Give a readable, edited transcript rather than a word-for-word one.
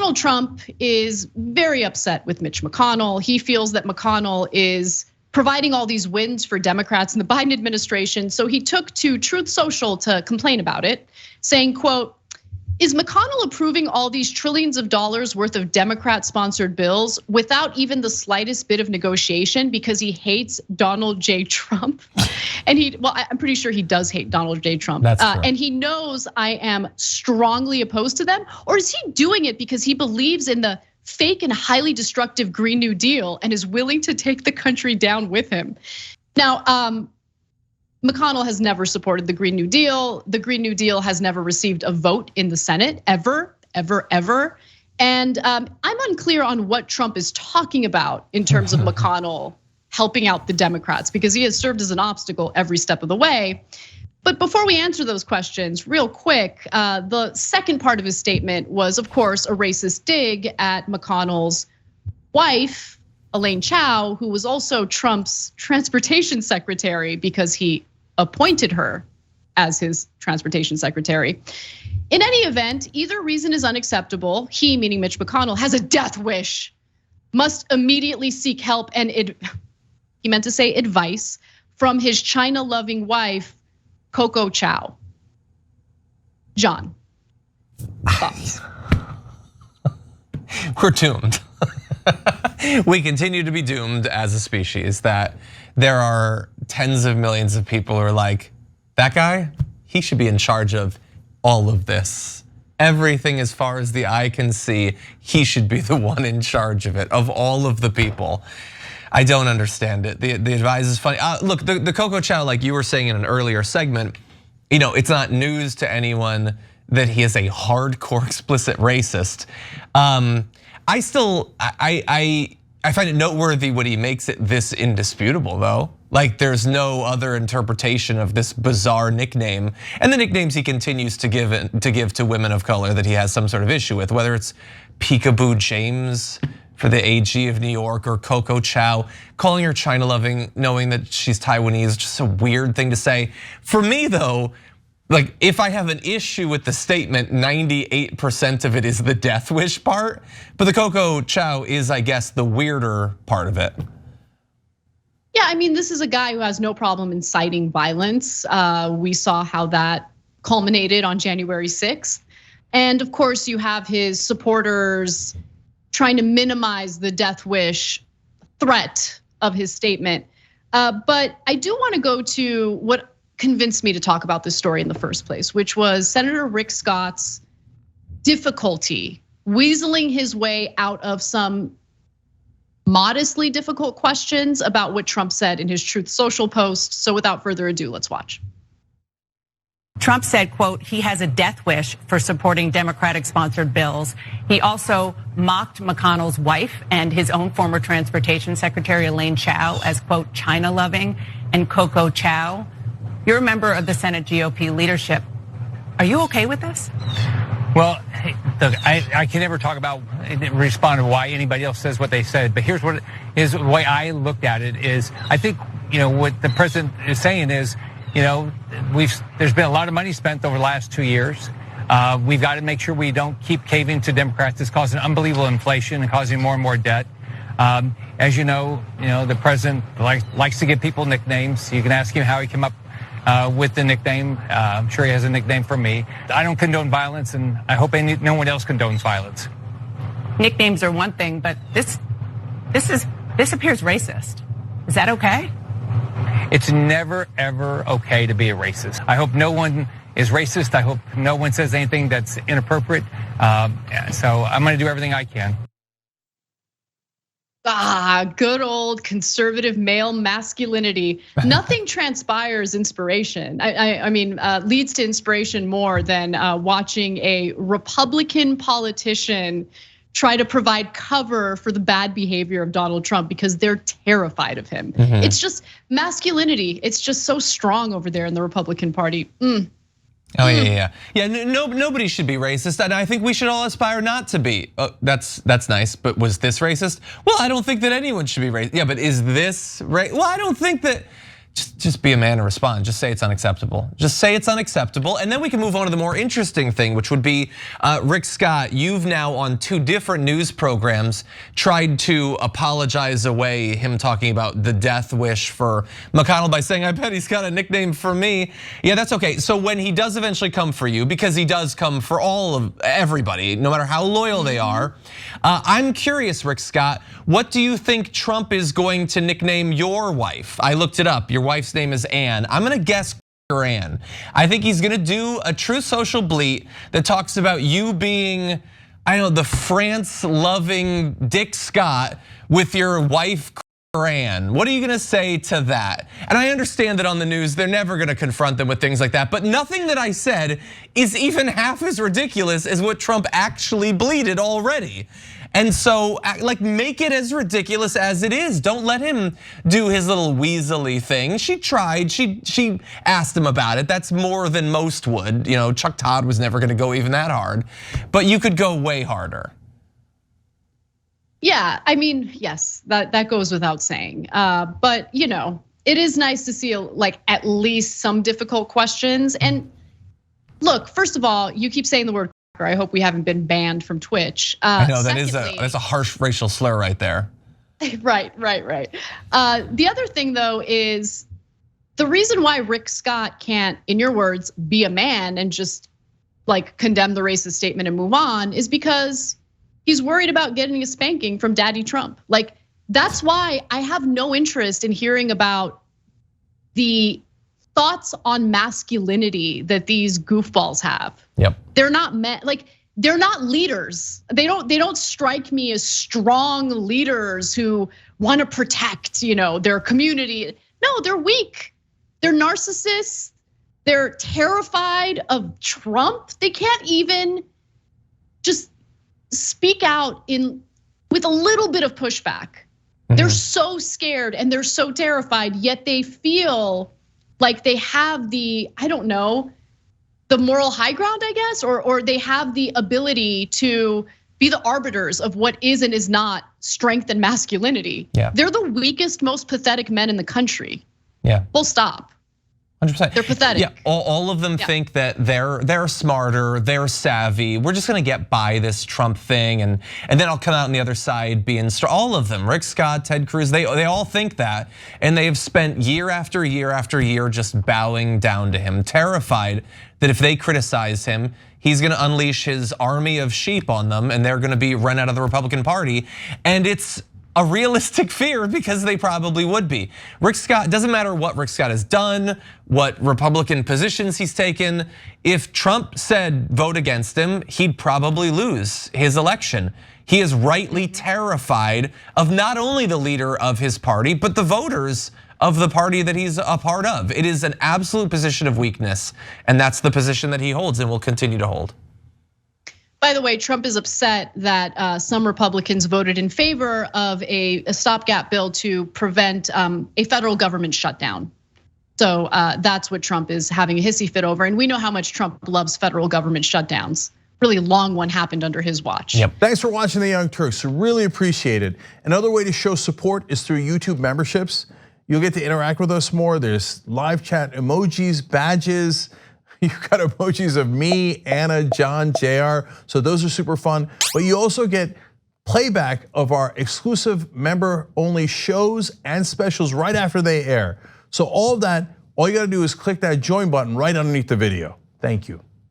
Donald Trump is very upset with Mitch McConnell. He feels that McConnell is providing all these wins for Democrats in the Biden administration. So he took to Truth Social to complain about it, saying, quote, "Is McConnell approving all these trillions of dollars worth of Democrat-sponsored bills without even the slightest bit of negotiation because he hates Donald J. Trump?" And I'm pretty sure he does hate Donald J. Trump. That's true. And he knows I am strongly opposed to them. Or is he doing it because he believes in the fake and highly destructive Green New Deal and is willing to take the country down with him? Now, McConnell has never supported the Green New Deal. The Green New Deal has never received a vote in the Senate, ever. And I'm unclear on what Trump is talking about in terms of McConnell helping out the Democrats, because he has served as an obstacle every step of the way. But before we answer those questions, real quick, the second part of his statement was, of course, a racist dig at McConnell's wife, Elaine Chao, who was also Trump's transportation secretary because he appointed her as his transportation secretary. In any event, either reason is unacceptable. He, meaning Mitch McConnell, has a death wish, must immediately seek help and he meant to say advice from his China-loving wife, Coco Chao. John, thoughts? We're doomed. We continue to be doomed as a species, that there are tens of millions of people who are like, that guy, he should be in charge of all of this. Everything as far as the eye can see, he should be the one in charge of it, of all of the people. I don't understand it. The advice is funny. Look, the Coco Chao, like you were saying in an earlier segment, it's not news to anyone that he is a hardcore explicit racist. I find it noteworthy when he makes it this indisputable, though. Like there's no other interpretation of this bizarre nickname, and the nicknames he continues to give to women of color that he has some sort of issue with, whether it's Peekaboo James for the AG of New York or Coco Chao. Calling her China loving, knowing that she's Taiwanese, is just a weird thing to say. For me though, like if I have an issue with the statement, 98% of it is the death wish part, but the Coco Chao is, I guess, the weirder part of it. Yeah, I mean, this is a guy who has no problem inciting violence. We saw how that culminated on January 6th. And of course, you have his supporters trying to minimize the death wish threat of his statement. But I do want to go to what convinced me to talk about this story in the first place, which was Senator Rick Scott's difficulty weaseling his way out of some modestly difficult questions about what Trump said in his Truth Social post. So without further ado, let's watch. Trump said, quote, he has a death wish for supporting Democratic sponsored bills. He also mocked McConnell's wife and his own former transportation secretary, Elaine Chao, as quote, China loving and Coco Chao. You're a member of the Senate GOP leadership. Are you okay with this? Well, look, I can never talk about, respond to why anybody else says what they said, but here's what is the way I looked at it is, I think, what the president is saying is, there's been a lot of money spent over the last 2 years. We've got to make sure we don't keep caving to Democrats. It's causing unbelievable inflation and causing more and more debt. As you know, the president likes to give people nicknames. You can ask him how he came up with the nickname. I'm sure he has a nickname for me. I don't condone violence, and I hope no one else condones violence. Nicknames are one thing, but this appears racist. Is that okay? It's never, ever okay to be a racist. I hope no one is racist. I hope no one says anything that's inappropriate. So I'm gonna do everything I can. Good old conservative male masculinity. Nothing transpires inspiration. I mean, leads to inspiration more than watching a Republican politician try to provide cover for the bad behavior of Donald Trump because they're terrified of him. Mm-hmm. It's just masculinity. It's just so strong over there in the Republican Party. Oh yeah. Nobody should be racist, and I think we should all aspire not to be. That's nice, but was this racist? Well, I don't think that anyone should be racist. Yeah, but is this right? Well, I don't think that Just be a man and respond. Just say it's unacceptable. Just say it's unacceptable. And then we can move on to the more interesting thing, which would be Rick Scott, you've now on 2 different news programs tried to apologize away him talking about the death wish for McConnell by saying, I bet he's got a nickname for me. Yeah, that's okay. So when he does eventually come for you, because he does come for all of everybody, no matter how loyal they are, I'm curious, Rick Scott, what do you think Trump is going to nickname your wife? I looked it up. Your wife's name is Ann. I'm gonna guess Ann. I think he's gonna do a true social bleat that talks about you being, I don't know, the France-loving Dick Scott with your wife, Ann. What are you gonna say to that? And I understand that on the news, they're never gonna confront them with things like that, but nothing that I said is even half as ridiculous as what Trump actually bleated already. And so, like, make it as ridiculous as it is. Don't let him do his little weaselly thing. She tried, she asked him about it. That's more than most would. You know, Chuck Todd was never gonna go even that hard, but you could go way harder. Yeah, I mean, yes, that goes without saying. But you know, it is nice to see like at least some difficult questions. And look, first of all, you keep saying the word. I hope we haven't been banned from Twitch. I know that's a harsh racial slur right there. Right. The other thing though is the reason why Rick Scott can't, in your words, be a man and just like condemn the racist statement and move on is because he's worried about getting a spanking from Daddy Trump. Like that's why I have no interest in hearing about the thoughts on masculinity that these goofballs have. Yep. They're not like they're not leaders. They don't strike me as strong leaders who want to protect, you know, their community. No, they're weak. They're narcissists. They're terrified of Trump. They can't even just speak out with a little bit of pushback. They're so scared and they're so terrified, yet they feel like they have the, I don't know, the moral high ground, I guess, or they have the ability to be the arbiters of what is and is not strength and masculinity. Yeah. They're the weakest, most pathetic men in the country. Yeah. Full stop. 100%. They're pathetic. Yeah, all of them think that they're smarter, they're savvy. We're just gonna get by this Trump thing, and then I'll come out on the other side being all of them. Rick Scott, Ted Cruz, they all think that, and they have spent year after year after year just bowing down to him, terrified that if they criticize him, he's gonna unleash his army of sheep on them, and they're gonna be run out of the Republican Party, and it's a realistic fear because they probably would be. Rick Scott, doesn't matter what Rick Scott has done, what Republican positions he's taken. If Trump said vote against him, he'd probably lose his election. He is rightly terrified of not only the leader of his party, but the voters of the party that he's a part of. It is an absolute position of weakness, and that's the position that he holds and will continue to hold. By the way, Trump is upset that some Republicans voted in favor of a stopgap bill to prevent a federal government shutdown. So that's what Trump is having a hissy fit over. And we know how much Trump loves federal government shutdowns. Really long one happened under his watch. Yep. Thanks for watching The Young Turks, really appreciate it. Another way to show support is through YouTube memberships. You'll get to interact with us more. There's live chat emojis, badges. You've got emojis of me, Anna, John, JR. So those are super fun. But you also get playback of our exclusive member only shows and specials right after they air. So all of that, all you gotta do is click that join button right underneath the video. Thank you.